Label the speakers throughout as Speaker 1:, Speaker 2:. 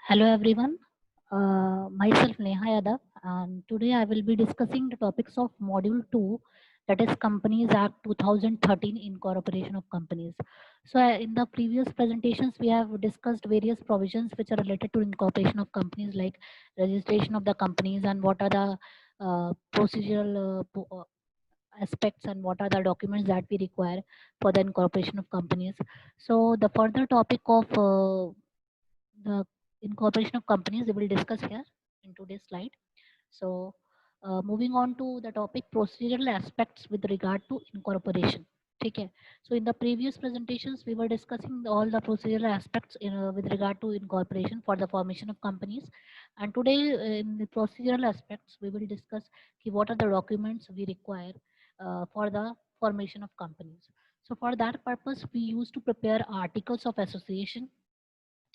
Speaker 1: Hello everyone, myself Neha Yadav, and today I will be discussing the topics of Module 2, that is Companies Act 2013, Incorporation of Companies. So in the previous presentations we have discussed various provisions which are related to incorporation of companies, like registration of the companies and what are the procedural aspects and what are the documents that we require for the incorporation of companies. So the further topic of the incorporation of companies we will discuss here in today's slide. So moving on to the topic procedural aspects with regard to incorporation. Okay. So in the previous presentations we were discussing all the procedural aspects with regard to incorporation for the formation of companies, and today in the procedural aspects we will discuss what are the documents we require for the formation of companies. So for that purpose we used to prepare articles of association.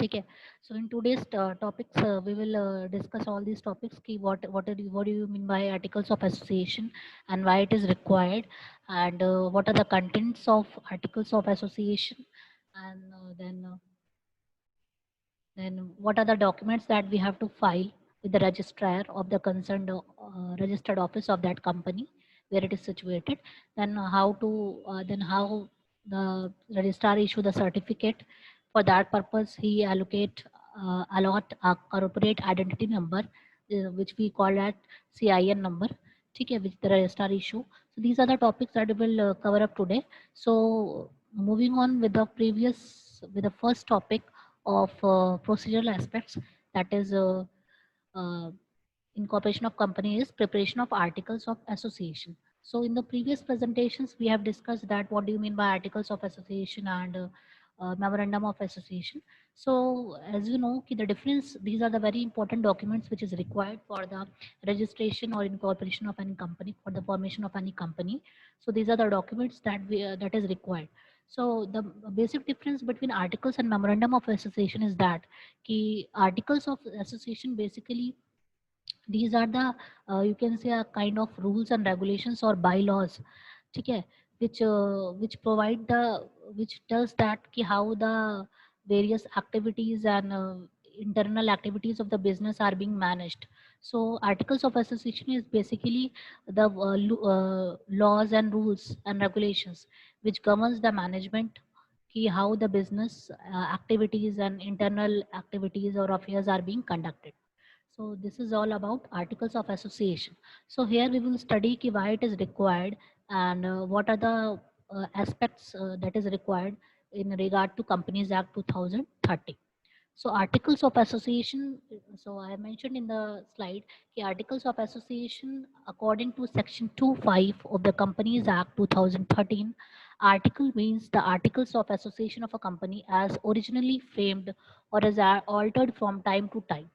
Speaker 1: Okay. So in today's topics, we will discuss all these topics. Ki what do you mean by articles of association and why it is required, and what are the contents of articles of association, and then what are the documents that we have to file with the registrar of the concerned registered office of that company where it is situated. Then how the registrar issue the certificate. For that purpose, he allot a corporate identity number, which we call at CIN number. Okay, which the registrar issue. So these are the topics that we will cover up today. So moving on with the first topic of procedural aspects, that is uh, incorporation of company, is preparation of articles of association. So in the previous presentations we have discussed that what do you mean by articles of association and memorandum of association. So as you know the difference, these are the very important documents which is required for the registration or incorporation of any company, for the formation of any company. So these are the documents that is required. So the basic difference between articles and memorandum of association is that articles of association basically, these are the you can say a kind of rules and regulations or bylaws. Okay, which provide the, which tells that how the various activities and internal activities of the business are being managed. So articles of association is basically the laws and rules and regulations which governs the management, how the business activities and internal activities or affairs are being conducted. So this is all about articles of association. So here we will study why it is required, and what are the aspects that is required in regard to Companies Act 2030. So articles of association, so I mentioned in the slide, the articles of association according to section 25 of the Companies Act 2013, article means the articles of association of a company as originally framed or as altered from time to time.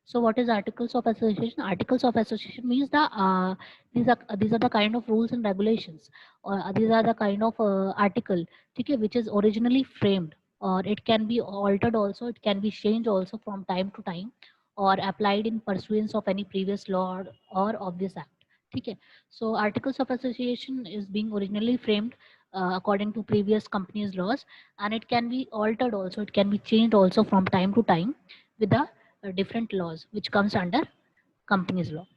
Speaker 1: So what is articles of association? Articles of association means these are the kind of rules and regulations, or these are the kind of article, okay, which is originally framed, or it can be altered also, it can be changed also from time to time, or applied in pursuance of any previous law or of this act. Okay. So articles of association is being originally framed according to previous companies laws, and it can be altered also, it can be changed also from time to time with the different laws which comes under companies law.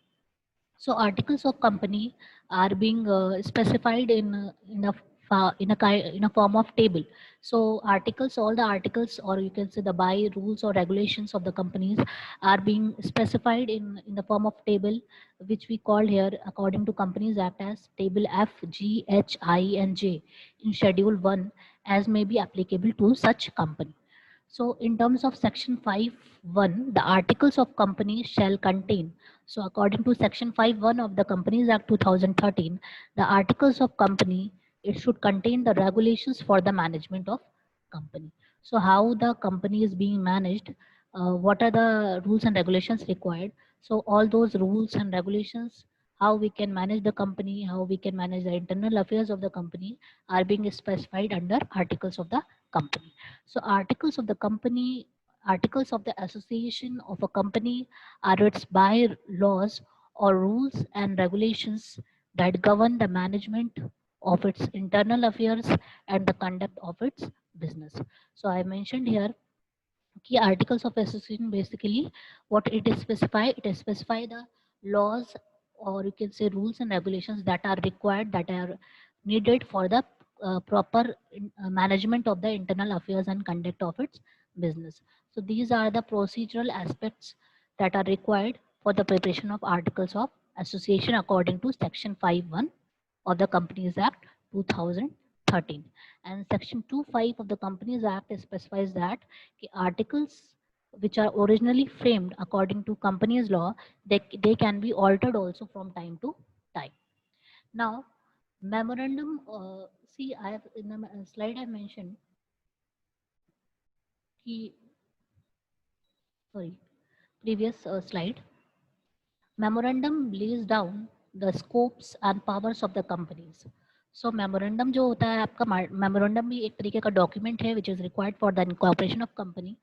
Speaker 1: So articles of company are being specified in a form of table. So articles, all the articles, or you can say the by rules or regulations of the companies, are being specified in the form of table, which we call here according to Companies Act as Table F, G, H, I, and J in Schedule 1, as may be applicable to such company. So in terms of section 5.1, the articles of company shall contain. So according to section 5.1 of the Companies Act 2013, the articles of company, it should contain the regulations for the management of company. So how the company is being managed, what are the rules and regulations required. So all those rules and regulations, how we can manage the company, how we can manage the internal affairs of the company, are being specified under articles of the company. So articles of the company, articles of the association of a company are its by laws or rules and regulations that govern the management of its internal affairs and the conduct of its business. So I mentioned here key articles of association, basically what it is specify, it is specify the laws, or you can say rules and regulations that are required, that are needed for the proper management of the internal affairs and conduct of its business. So these are the procedural aspects that are required for the preparation of articles of association according to section 5(1) of the Companies Act 2013. And section 2(5) of the Companies Act specifies that articles which are originally framed according to companies law, they can be altered also from time to time. Now, memorandum, see, I have in the slide I mentioned, key, sorry, previous slide, memorandum lays down the scopes and powers of the companies. So memorandum जो होता है आपका, memorandum भी एक तरीके का document है which is required for the incorporation of company.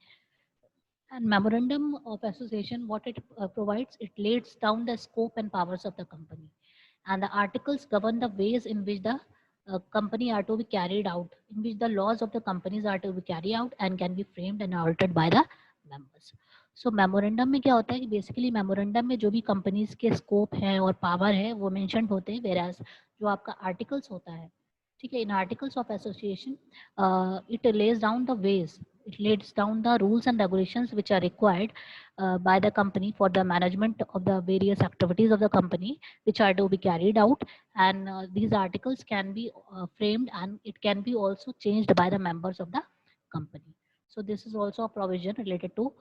Speaker 1: And memorandum of association, what it provides, it lays down the scope and powers of the company. And the articles govern the ways in which the company are to be carried out, in which the laws of the companies are to be carried out and can be framed and altered by the members. So memorandum में क्या होता है कि basically memorandum में जो भी companies के scope है और power है वो mentioned होते हैं, whereas जो आपका articles होता है, ठीक है, in articles of association it lays down the ways, it lays down the rules and regulations which are required by the company for the management of the various activities of the company which are to be carried out. And these articles can be framed and it can be also changed by the members of the company. So this is also a provision related to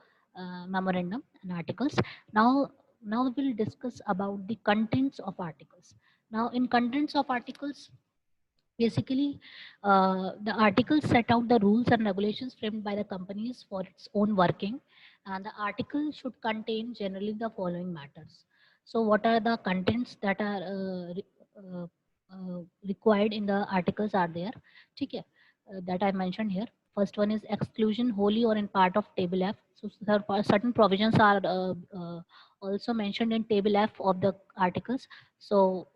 Speaker 1: memorandum and articles. Now we'll discuss about the contents of articles. Now in contents of articles, basically, the articles set out the rules and regulations framed by the companies for its own working, and the article should contain generally the following matters. So, what are the contents that are required in the articles are there? ठीक है, that I mentioned here. First one is exclusion wholly or in part of table F. So, certain provisions are also mentioned in table F of the articles. So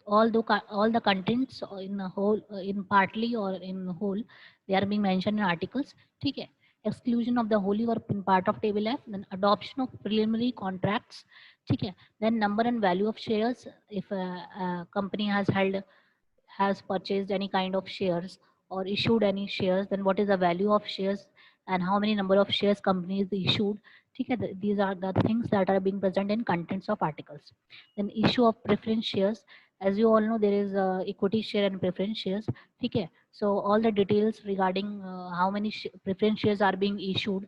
Speaker 1: all the contents in a whole, in partly or in whole, they are being mentioned in articles. ठीक है, exclusion of the wholly or in part of table F, then adoption of preliminary contracts, ठीक है, then number and value of shares, if a company has purchased any kind of shares or issued any shares, then what is the value of shares and how many number of shares companies issued. ठीक है, these are the things that are being present in contents of articles. Then issue of preference shares, as you all know there is equity share and preference shares. ठीक है, so all the details regarding how many preference shares are being issued,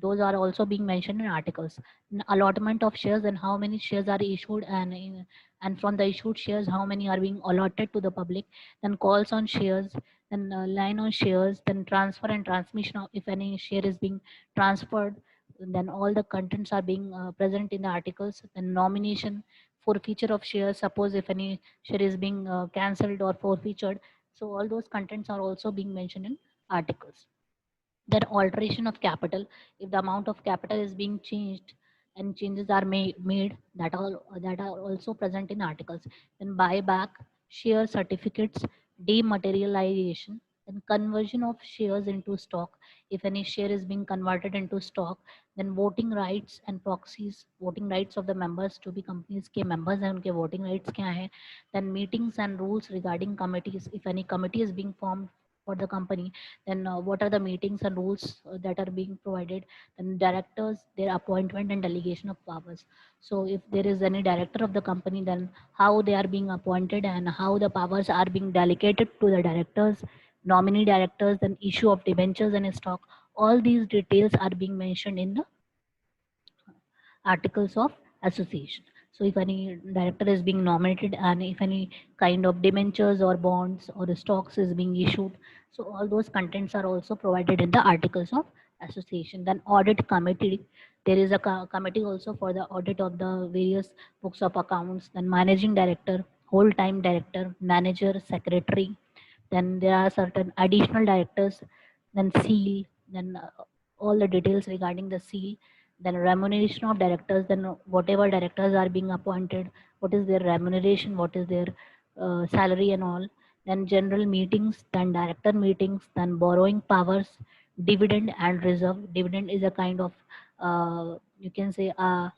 Speaker 1: those are also being mentioned in articles. Allotment of shares and how many shares are issued, and from the issued shares how many are being allotted to the public. Then calls on shares, then line on shares, then transfer and transmission of, if any share is being transferred, then all the contents are being present in the articles. Then nomination, forfeiture of shares, suppose if any share is being cancelled or forfeited, so all those contents are also being mentioned in articles. Then alteration of capital, if the amount of capital is being changed and changes are made, that are also present in articles. Then buyback, share certificates, dematerialization, then conversion of shares into stock, if any share is being converted into stock. Then voting rights and proxies, voting rights of the members to be companies के members हैं उनके voting rights क्या हैं. Then meetings and rules regarding committees, if any committee is being formed for the company, then what are the meetings and rules that are being provided. And directors, their appointment and delegation of powers. So if there is any director of the company, then how they are being appointed and how the powers are being delegated to the directors, nominee directors, then issue of debentures and stock. All these details are being mentioned in the articles of association. So if any director is being nominated and if any kind of debentures or bonds or stocks is being issued, so all those contents are also provided in the articles of association. Then audit committee, there is a committee also for the audit of the various books of accounts. Then managing director, whole time director, manager, secretary. Then there are certain additional directors, then seal, then all the details regarding the seal. Then remuneration of directors, then whatever directors are being appointed, what is their remuneration, what is their salary and all. Then general meetings, then director meetings, then borrowing powers, dividend and reserve. Dividend is a kind of you can say a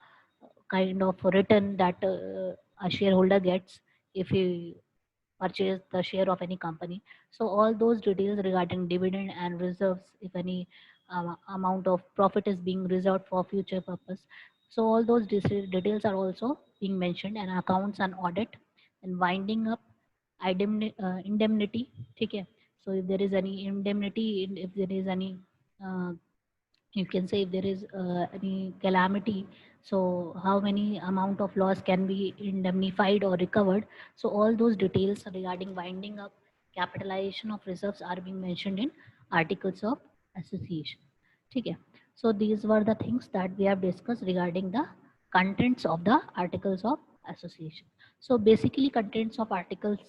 Speaker 1: kind of return that a shareholder gets if he purchase the share of any company. So all those details regarding dividend and reserves, if any amount of profit is being reserved for future purpose. So all those details are also being mentioned, and accounts and audit and winding up indemnity. Okay. So if there is any indemnity, if there is any uh, you can say if there is any calamity, so how many amount of loss can be indemnified or recovered. So all those details regarding winding up capitalization of reserves are being mentioned in articles of association. Okay. So these were the things that we have discussed regarding the contents of the articles of association. So basically contents of articles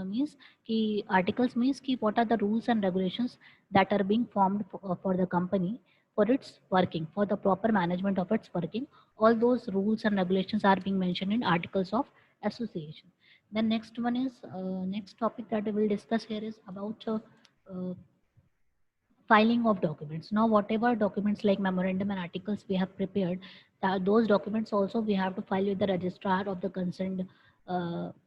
Speaker 1: means ki articles means ki what are the rules and regulations that are being formed for the company for its working, for the proper management of its working. All those rules and regulations are being mentioned in articles of association. The next one is next topic that we will discuss here is about uh, filing of documents. Now whatever documents like memorandum and articles we have prepared, those documents also we have to file with the registrar of the concerned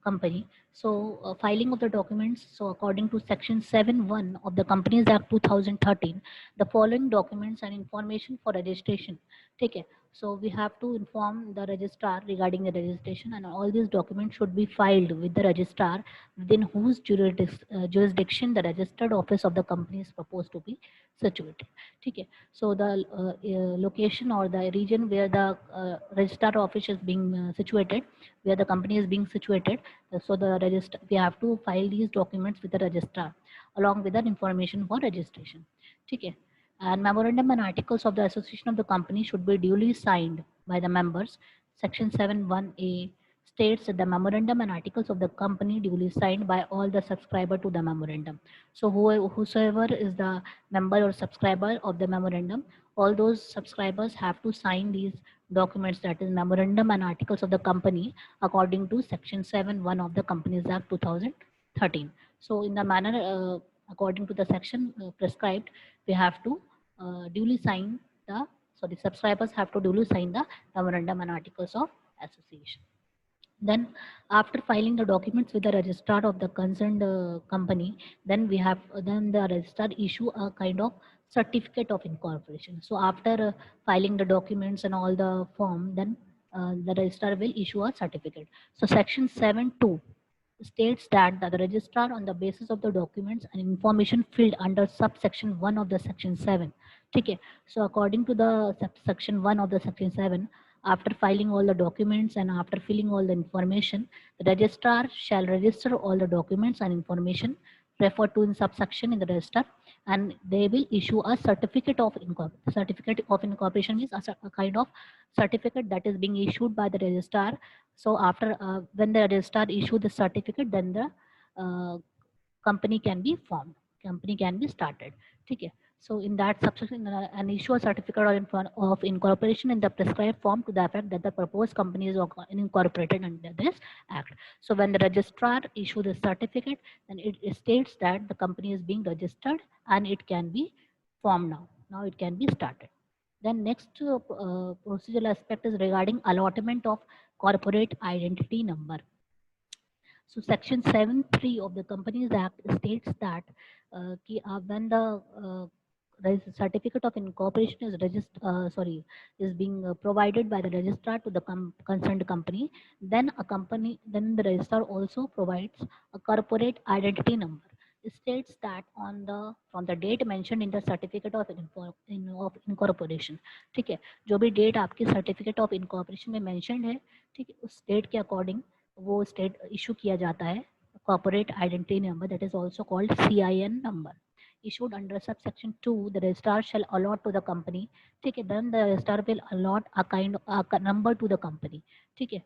Speaker 1: company. So filing of the documents, so according to section 7(1) of the Companies Act 2013, the following documents and information for registration. Okay. So we have to inform the registrar regarding the registration, and all these documents should be filed with the registrar within whose jurisdiction the registered office of the company is proposed to be situated. Okay. So the location or the region where the registrar office is being situated, where the company is being situated, so the register we have to file these documents with the registrar along with the information for registration. Okay. And memorandum and articles of the association of the company should be duly signed by the members. Section 7(1)(a) states that the memorandum and articles of the company duly signed by all the subscriber to the memorandum. So whosoever is the member or subscriber of the memorandum, all those subscribers have to sign these documents, that is memorandum and articles of the company, according to section 7(1) of the Companies Act 2013. So in the manner according to the section prescribed, we have to duly sign the, sorry, subscribers have to duly sign the memorandum and articles of association. Then after filing the documents with the registrar of the concerned company, then we have then the registrar issue a kind of certificate of incorporation. So after filing the documents and all the form, then the registrar will issue a certificate. So section 7(2) states that the registrar, on the basis of the documents and information filled under subsection 1 of the section 7. Okay. So according to the section 1 of the section 7, after filing all the documents and after filling all the information, the registrar shall register all the documents and information referred to in subsection in the register, and they will issue a certificate of incorporation. Certificate of incorporation means a kind of certificate that is being issued by the registrar. So after when the registrar issue the certificate, then the uh, company can be formed, company can be started. Okay. So in that subsection, an issue a certificate of incorporation in the prescribed form to the effect that the proposed company is incorporated under this act. So when the registrar issue the certificate, then it states that the company is being registered and it can be formed now. Now it can be started. Then next procedural aspect is regarding allotment of corporate identity number. So section 7(3) of the Companies Act states that when the certificate of incorporation is is being provided by the registrar to the concerned company, then then the registrar also provides a corporate identity number. It states that on the from the date mentioned in the certificate of of incorporation, ठीक है, जो भी date आपकी certificate of incorporation में mention है, ठीक है, उस डेट के अकॉर्डिंग वो स्टेट इशू किया जाता है corporate identity number, that is also called CIN number, issued under subsection 2. The registrar shall allot to the company, ठीक है, then the registrar will allot a kind of a number to the company, ठीक है,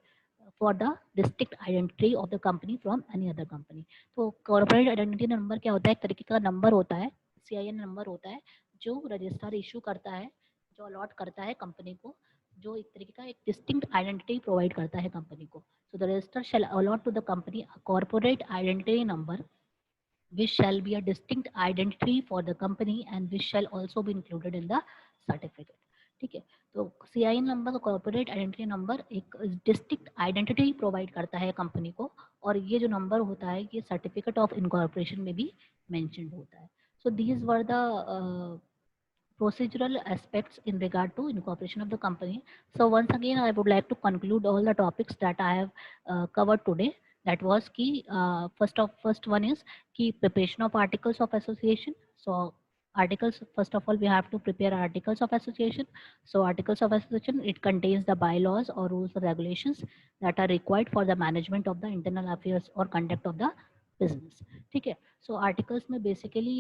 Speaker 1: for the distinct identity of the company from any other company. तो corporate identity number क्या होता है, एक तरीके का नंबर होता है, CIN नंबर होता है, जो रजिस्ट्रार इशू करता है, जो अलॉट करता है कंपनी को, जो एक तरीके का एक डिस्टिंक्ट आइडेंटिटी प्रोवाइड करता है कंपनी को. So the registrar shall allot to the company a corporate identity number which shall be a distinct identity for the company and which shall also be included in the certificate. ठीक है, तो CIN number, corporate identity number, एक distinct identity provide करता है company को, और ये जो नंबर होता है ये सर्टिफिकेट ऑफ इनकॉर्पोरेशन में भी मेंशन्ड होता है. So these were the procedural aspects in regard to incorporation of the company. So once again, I would like to conclude all the topics that I have covered today. That was key. First one is key preparation of articles of association. So articles, first of all, we have to prepare articles of association. So articles of association, it contains the bylaws or rules or regulations that are required for the management of the internal affairs or conduct of the business. ठीक है. सो articles में basically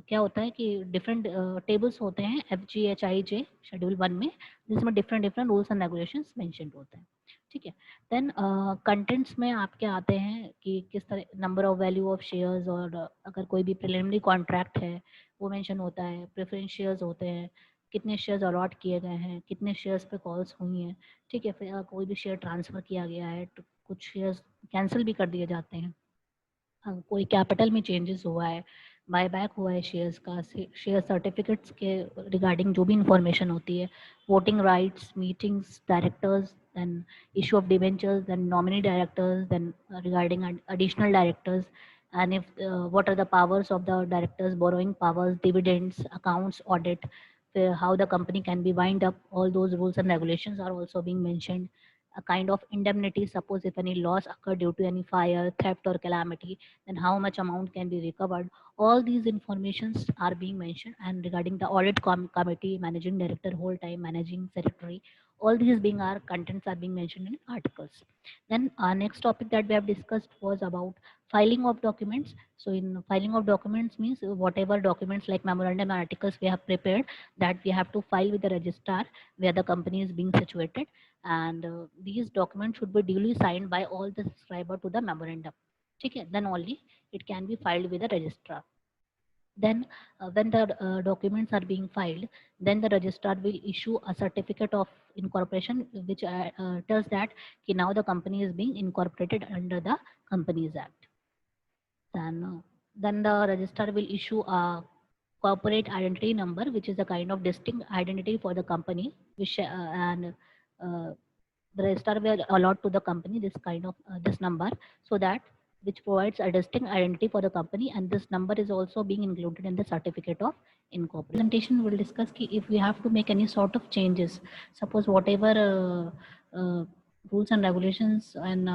Speaker 1: क्या होता है कि different tables होते हैं, FGHIJ schedule 1 में, जिसमें different different rules and regulations mentioned होते हैं. ठीक है. देन कंटेंट्स में आपके आते हैं कि किस तरह number of value of shares, और अगर कोई भी प्रिलिमिनरी कॉन्ट्रैक्ट है वो मेंशन होता है, प्रेफरेंस शेयर्स होते हैं, कितने शेयर्स अलॉट किए गए हैं, कितने शेयर्स पे कॉल्स हुई हैं. ठीक है. फिर कोई भी शेयर ट्रांसफ़र किया गया है तो कुछ शेयर्स कैंसिल भी कर दिए जाते हैं. कोई कैपिटल में चेंजेस हुआ है, बाय बैक हुआ है शेयर्स का, शेयर सर्टिफिकेट्स के रिगार्डिंग जो भी इंफॉर्मेशन होती है, voting rights, meetings, directors, then issue of debentures, then nominee directors, then regarding additional directors, and if what are the powers of the directors, borrowing powers, dividends, accounts, audit, how the company can be wind up, all those rules and regulations are also being mentioned. A kind of indemnity, suppose if any loss occurred due to any fire, theft or calamity, then how much amount can be recovered. All these informations are being mentioned. And regarding the audit committee, managing director, whole time managing secretary, all these being our contents are being mentioned in articles. Then our next topic that we have discussed was about filing of documents. So in filing of documents means whatever documents like memorandum articles we have prepared, that we have to file with the registrar where the company is being situated, and these documents should be duly signed by all the subscriber to the memorandum. Okay, then only it can be filed with the registrar. Then when the documents are being filed, then the registrar will issue a certificate of incorporation, which tells that now the company is being incorporated under the Companies Act. Then the registrar will issue a corporate identity number, which is a kind of distinct identity for the company, which and the registrar will allot to the company this kind of this number, so that which provides a distinct identity for the company, and this number is also being included in the certificate of incorporation. Presentation will discuss if we have to make any sort of changes, suppose whatever rules and regulations and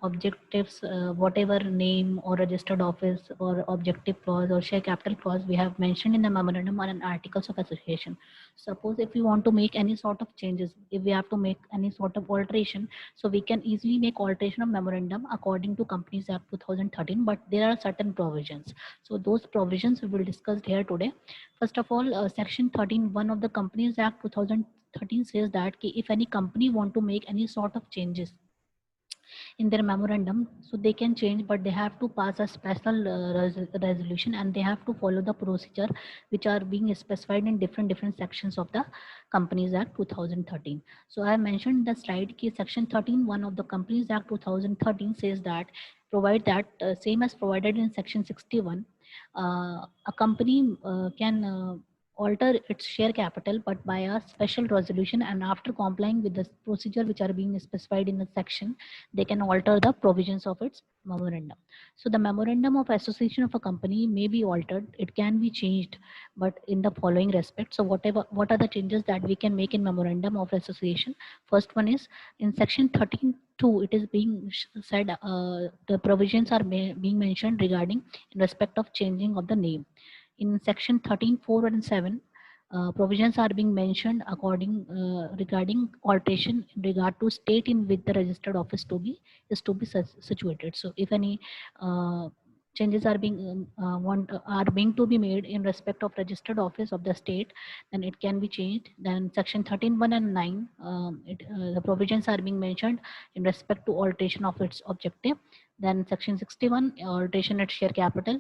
Speaker 1: objectives, whatever name or registered office or objective clause or share capital clause we have mentioned in the memorandum or an articles of association. Suppose if we want to make any sort of changes, if we have to make any sort of alteration, so we can easily make alteration of memorandum according to Companies Act 2013, but there are certain provisions. So those provisions we will discuss here today. First of all, section 13(1) of the Companies Act 2013 says that if any company want to make any sort of changes in their memorandum, so they can change, but they have to pass a special resolution, and they have to follow the procedure which are being specified in different sections of the Companies Act 2013. So I mentioned the slide key section 13(1) of the Companies Act 2013 says that provide that same as provided in section 61, a company can alter its share capital, but by a special resolution, and after complying with the procedure which are being specified in the section, they can alter the provisions of its memorandum. So the memorandum of association of a company may be altered, it can be changed, but in the following respect. So what are the changes that we can make in memorandum of association? First one is in section 13(2), it is being said the provisions are being mentioned regarding in respect of changing of the name. In section 13(4) and 7, provisions are being mentioned regarding alteration in regard to state in which the registered office is to be situated. So if any changes are being to be made in respect of registered office of the state, then it can be changed. Then section 13(1) and 9, the provisions are being mentioned in respect to alteration of its objective. Then section 61, alteration at share capital,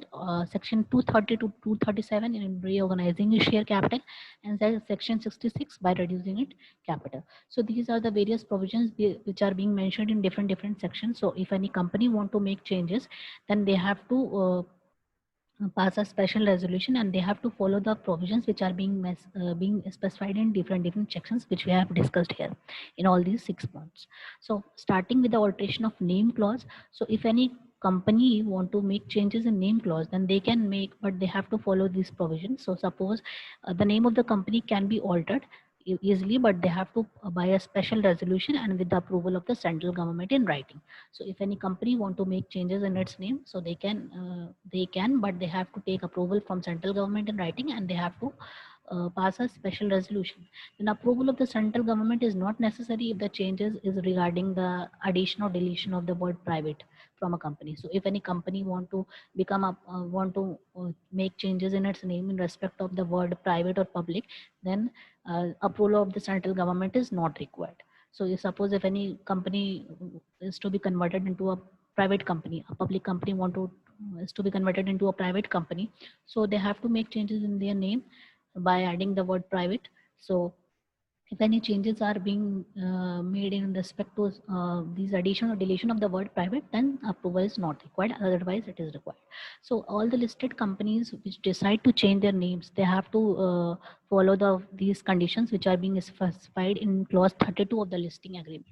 Speaker 1: section 230 to 237 in reorganizing the share capital, and section 66 by reducing it capital. So these are the various provisions which are being mentioned in different sections. So if any company want to make changes, then they have to pass a special resolution, and they have to follow the provisions which are being specified in different sections, which we have discussed here in all these 6 points. So starting with the alteration of name clause. So if any company want to make changes in name clause, then they can make, but they have to follow these provisions. So suppose the name of the company can be altered easily, but they have to buy a special resolution and with the approval of the central government in writing. So if any company want to make changes in its name, so they can, but they have to take approval from central government in writing, and they have to pass a special resolution. Then approval of the central government is not necessary if the changes is regarding the addition or deletion of the word private from a company. So if any company want to make changes in its name in respect of the word private or public, then approval of the central government is not required. So you suppose if any company is to be converted into a private company, a public company want to is to be converted into a private company, so they have to make changes in their name by adding the word private. So if any changes are being made in respect to these addition or deletion of the word private, then approval is not required, otherwise it is required. So all the listed companies which decide to change their names, they have to follow these conditions which are being specified in clause 32 of the listing agreement.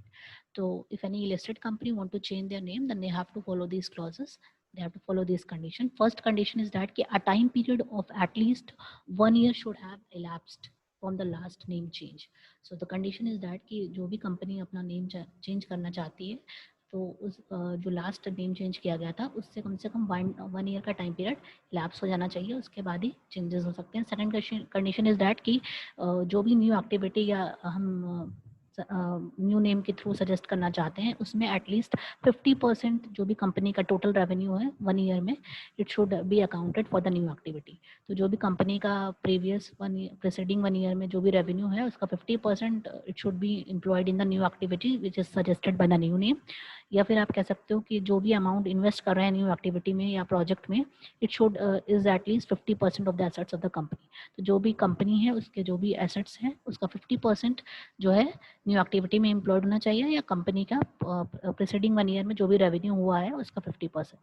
Speaker 1: So if any listed company want to change their name, then they have to follow these clauses. They have to follow this condition. First condition is that a time period of at least 1 year should have elapsed from the last name change. So the condition is that कि जो भी company अपना name change करना चाहती है, तो उस जो लास्ट नेम चेंज किया गया था उससे कम से कम 1 ईयर का टाइम पीरियड लैप्स हो जाना चाहिए, उसके बाद ही चेंजेस हो सकते हैं. सेकंड कंडीशन इज दैट कि जो भी न्यू एक्टिविटी या हम न्यू नेम के थ्रू सजेस्ट करना चाहते हैं, उसमें एटलीस्ट 50% जो भी कंपनी का टोटल रेवेन्यू है 1 ईयर में, it should be accounted for the new activity. तो जो भी कंपनी का प्रीवियस प्रीसीडिंग 1 ईयर में जो भी रेवेन्यू है, उसका 50% it should be employed in the new activity which is suggested by the new name. या फिर आप कह सकते हो कि जो भी अमाउंट इन्वेस्ट कर रहे हैं न्यू एक्टिविटी में या प्रोजेक्ट में, it should is at least 50% of the assets of the company. तो जो भी कंपनी है उसके जो भी एसेट्स हैं उसका 50% जो है न्यू एक्टिविटी में एम्प्लॉयड होना चाहिए, या कंपनी का प्रीसीडिंग 1 ईयर में जो भी रेवेन्यू हुआ है उसका 50%.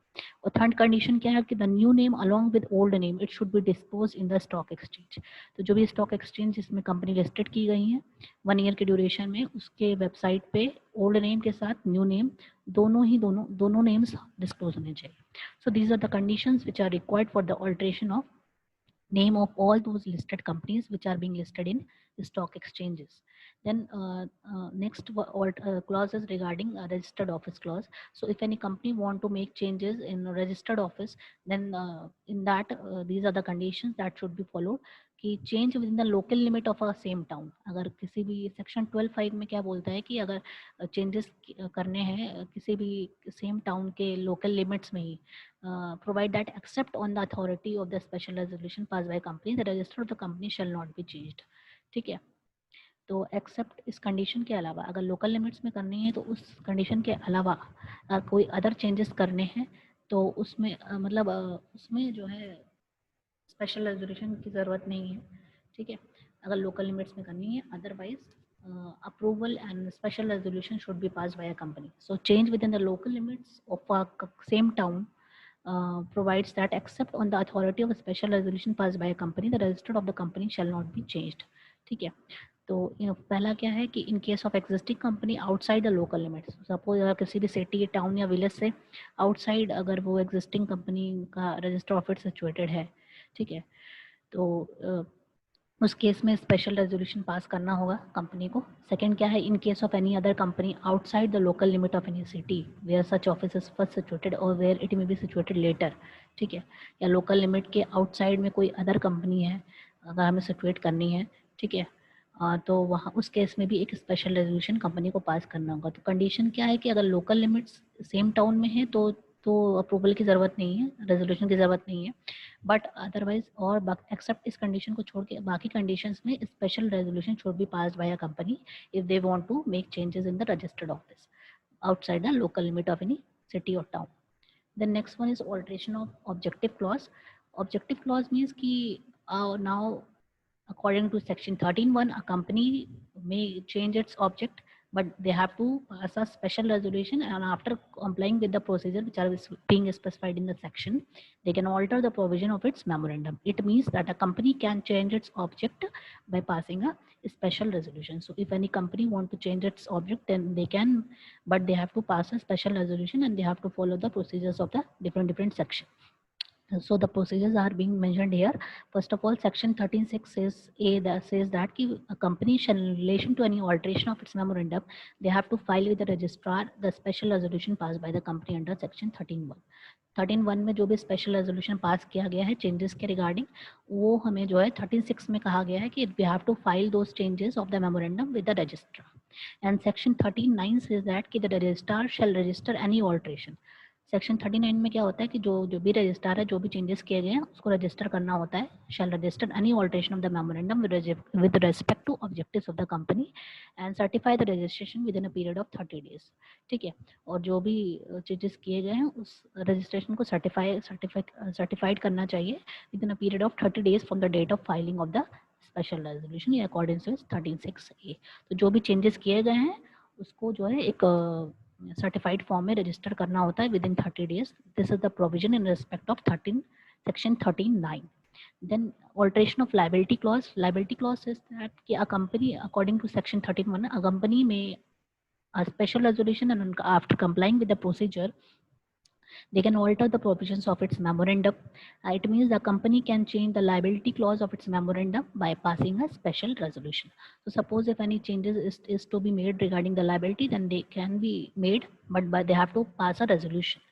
Speaker 1: और थर्ड कंडीशन क्या है कि the new name along with old name it should be dispose in the stock exchange. तो जो भी स्टॉक एक्सचेंज जिसमें कंपनी लिस्टेड की गई है 1 ईयर के ड्यूरेशन में, उसके वेबसाइट पे ओल्ड नेम के साथ न्यू नेम दोनों नेम्स डिस्क्लोज होने चाहिए. So these are the conditions which are required for the alteration of name of all those listed companies which are being listed in the stock exchanges. Then next clause is regarding a registered office clause. So if any company want to make changes in a registered office, then in that these are the conditions that should be followed. कि change with in the local limit of a same town. अगर किसी भी section 12(5) में क्या बोलता है कि अगर चेंजेस करने हैं किसी भी सेम टाउन के लोकल लिमिट्स में ही, provide that except on the authority of the special resolution passed by company, the register of the company shall not be changed. ठीक है. तो एक्सेप्ट इस कंडीशन के अलावा अगर लोकल लिमिट्स में करनी है, तो उस कंडीशन के अलावा कोई अदर चेंजेस करने हैं तो उसमें मतलब उसमें जो है स्पेशल रेजोल्यूशन की ज़रूरत नहीं है. ठीक है, अगर लोकल लिमिट्स में करनी है, otherwise approval and special resolution should be passed by a company. So change within the local limits of a same town provides that except on the authority of a special resolution passed by a company, the register of the company shall not be changed. ठीक है. तो पहला क्या है कि इन case of existing company outside the local limits, suppose अगर किसी भी सिटी टाउन या विलेज से आउटसाइड अगर वो एग्जिस्टिंग कंपनी का रजिस्टर ऑफिस सिचुएटेड है, ठीक है, तो उस केस में स्पेशल रेजोल्यूशन पास करना होगा कंपनी को. सेकंड क्या है, in case of any other company outside the local limit of any city where such office is first situated और where it may be situated later. ठीक है, या लोकल लिमिट के आउटसाइड में कोई अदर कंपनी है अगर हमें सिचुएट करनी है, ठीक है, तो वहाँ उस केस में भी एक स्पेशल रेजोल्यूशन कंपनी को पास करना होगा. तो कंडीशन क्या है कि अगर लोकल लिमिट्स सेम टाउन में है तो अप्रूवल की ज़रूरत नहीं है, रेजोल्यूशन की ज़रूरत नहीं है. बट अदरवाइज और एक्सेप्ट इस कंडीशन को छोड़ के बाकी कंडीशंस में special resolution should be passed by a company if they want to make changes in the registered office outside the local limit of any city or town. The next one is alteration of objective clause. Objective clause means कि now according to section 13(1) a company may change its object but they have to pass a special resolution, and after complying with the procedure which are being specified in the section, they can alter the provision of its memorandum. It means that a company can change its object by passing a special resolution. So if any company want to change its object, then they can, but they have to pass a special resolution and they have to follow the procedures of the different section. So the procedures are being mentioned here. First of all, section 13(6) says a that says that a company shall, in relation to any alteration of its memorandum, they have to file with the registrar the special resolution passed by the company under section 13(1). 13(1) में जो भी special resolution pass किया गया है changes के regarding, वो हमें जो है 13(6) में कहा गया है कि we have to file those changes of the memorandum with the registrar. And section 13(9) says that कि the registrar shall register any alteration। Section 39 में क्या होता है कि जो भी रजिस्ट्रार है, जो भी चेंजेस किए गए हैं उसको रजिस्टर करना होता है। Shall register any alteration of the memorandum with respect to objectives of the company and certify the registration within a period of 30 days. ठीक है, और जो भी चेंजेस किए गए हैं उस रजिस्ट्रेशन को सर्टिफाइड करना चाहिए within a period of 30 days from the date of filing of the special resolution in according with 13(6)(a). तो जो भी चेंजेस किए गए हैं उसको जो है एक सर्टिफाइड फॉर्म में रजिस्टर करना होता है with in 30 days. This is the provision in respect of section 13(9). Then alteration of liability clause. Liability clause is that कि a company according to section 13(1) a company may a special resolution and after complying with the procedure they can alter the provisions of its memorandum. It means the company can change the liability clause of its memorandum by passing a special resolution. So suppose if any changes is to be made regarding the liability, then they can be made, but they have to pass a resolution.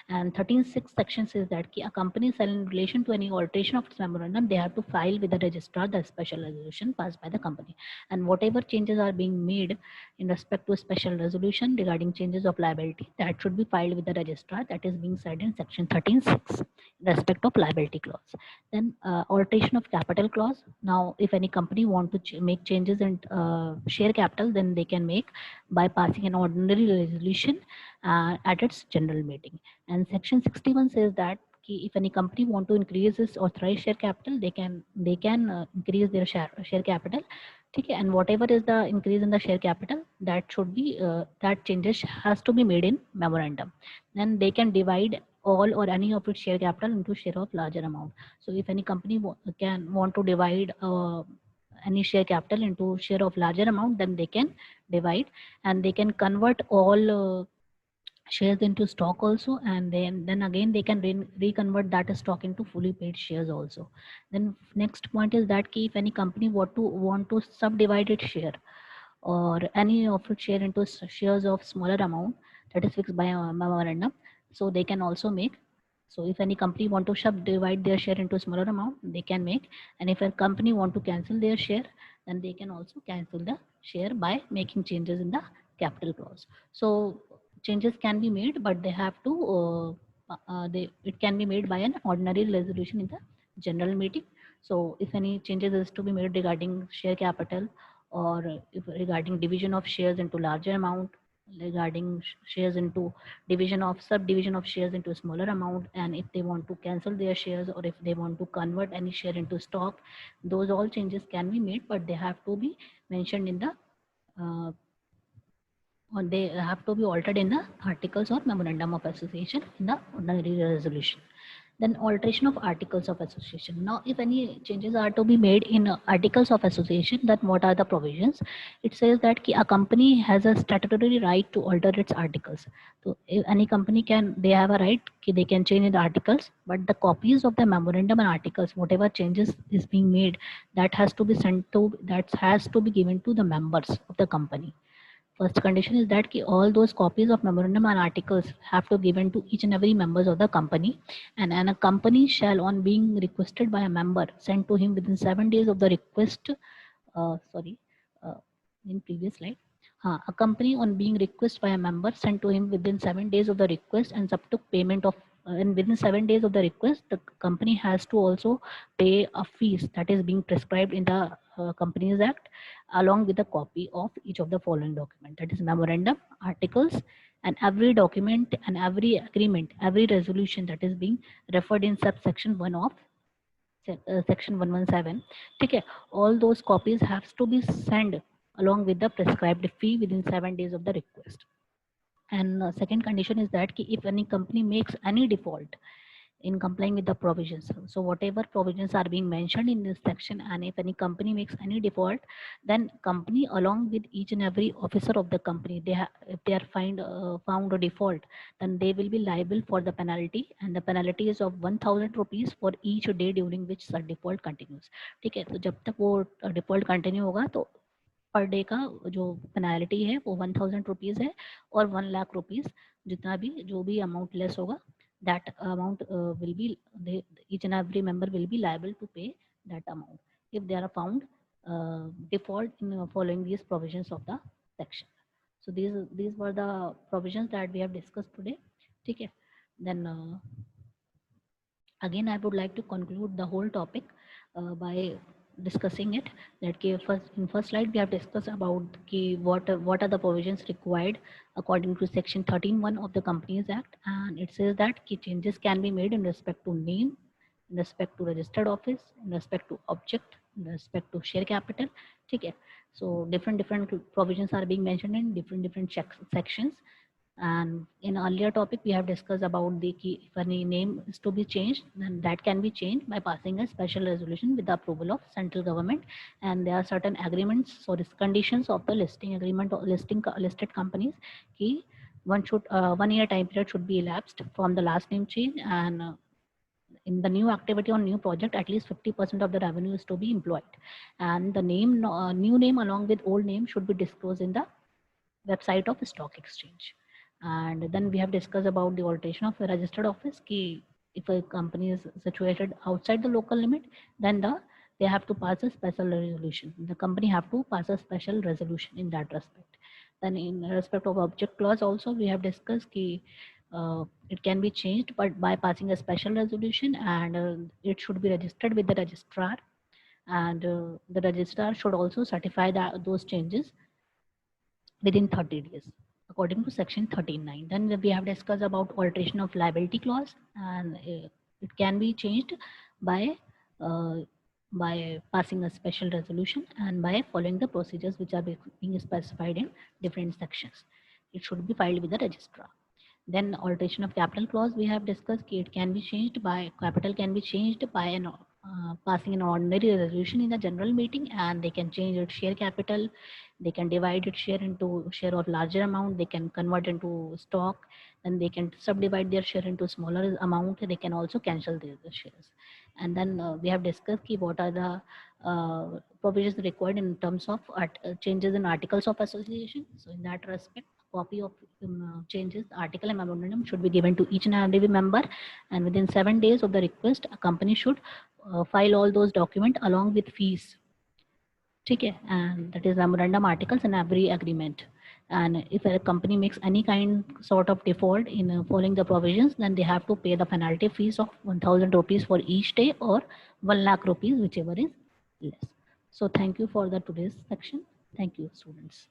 Speaker 1: And 13(6) section says that a company shall, in relation to any alteration of its memorandum, they have to file with the registrar the special resolution passed by the company. And whatever changes are being made in respect to a special resolution regarding changes of liability, that should be filed with the registrar. That is being said in section 13(6) in respect of liability clause. Then alteration of capital clause. Now, if any company want to make changes in share capital, then they can make by passing an ordinary resolution at its general meeting. And section 61 says that if any company want to increase its authorized share capital, they can increase their share capital. Okay, and whatever is the increase in the share capital, that should be that changes has to be made in memorandum. Then they can divide all or any of its share capital into share of larger amount. So if any company want to divide any share capital into share of larger amount, then they can divide, and they can convert all shares into stock also, and then again they can reconvert that stock into fully paid shares also. Then next point is that if any company want to subdivide its share or any of its share into shares of smaller amount that is fixed by a memorandum, so they can also make. So if any company want to subdivide their share into smaller amount, they can make. And if a company want to cancel their share, then they can also cancel the share by making changes in the capital clause. So changes can be made, but they have to it can be made by an ordinary resolution in the general meeting. So if any changes is to be made regarding share capital, or if regarding division of shares into larger amount, regarding shares into division of subdivision of shares into a smaller amount, and if they want to cancel their shares or if they want to convert any share into stock, those all changes can be made, but they have to be mentioned in the or they have to be altered in the articles or memorandum of association in the ordinary resolution. Then alteration of articles of association. Now, if any changes are to be made in articles of association, then what are the provisions? It says that a company has a statutory right to alter its articles. So if any company they have a right, they can change the articles, but the copies of the memorandum and articles, whatever changes is being made, that has to be given to the members of the company. First condition is that all those copies of memorandum and articles have to be given to each and every members of the company, and a company shall, on being requested by a member, send to him within 7 days of the request. In previous slide, a company, on being requested by a member, sent to him within 7 days of the request and subtook payment of. And within 7 days of the request, the company has to also pay a fees that is being prescribed in the Companies Act, along with a copy of each of the following document, that is memorandum, articles, and every document and every agreement, every resolution that is being referred in subsection 1 of section 117. Okay, all those copies have to be sent along with the prescribed fee within 7 days of the request. And second condition is that if any company makes any default in complying with the provisions, so whatever provisions are being mentioned in this section, and if any company makes any default, then company along with each and every officer of the company, if they are found a default, then they will be liable for the penalty, and the penalty is of 1000 rupees for each day during which such default continues. ठीक है, तो जब तक वो default continue होगा तो per day का जो पेनाल्टी है वो 1000 रुपीज़ है, और 1 लाख रुपीज़ जितना भी जो भी अमाउंट लेस होगा, that amount will be each and every member will be liable to pay that amount if they are found default in following these provisions of the section. So these were the provisions that we have discussed today. ठीक है, then again I would like to conclude the whole topic by discussing it, that in first slide we have discussed about what are the provisions required according to section 13(1) of the Companies Act, and it says that key changes can be made in respect to name, in respect to registered office, in respect to object, in respect to share capital. ठीक है, so different provisions are being mentioned in different sections. And in earlier topic we have discussed about the key, if any name is to be changed, then that can be changed by passing a special resolution with the approval of central government, and there are certain agreements, so these conditions of the listing agreement or listed companies, key 1 year time period should be elapsed from the last name change, and in the new activity or new project at least 50% of the revenue is to be employed, and the new name along with old name should be disclosed in the website of stock exchange. And then we have discussed about the alteration of a registered office. If a company is situated outside the local limit, then they have to pass a special resolution. The company have to pass a special resolution in that respect. Then in respect of object clause also we have discussed it can be changed but by passing a special resolution, and it should be registered with the registrar, and the registrar should also certify those changes within 30 days according to section 13(9). Then we have discussed about alteration of liability clause, and it can be changed by passing a special resolution and by following the procedures which are being specified in different sections. It should be filed with the registrar. Then alteration of capital clause we have discussed, it can be changed by capital can be changed by passing an ordinary resolution in the general meeting, and they can change its share capital, they can divide its share into share of larger amount, they can convert into stock, then they can subdivide their share into smaller amount, they can also cancel their shares. And then we have discussed what are the provisions required in terms of changes in articles of association. So in that respect, copy of changes, article and memorandum should be given to each and every member, and within 7 days of the request a company should file all those documents along with fees. Okay, and that is memorandum, articles and every agreement. And if a company makes any kind sort of default in following the provisions, then they have to pay the penalty fees of 1000 rupees for each day or 1 lakh rupees, whichever is less. So thank you for the today's section. Thank you, students.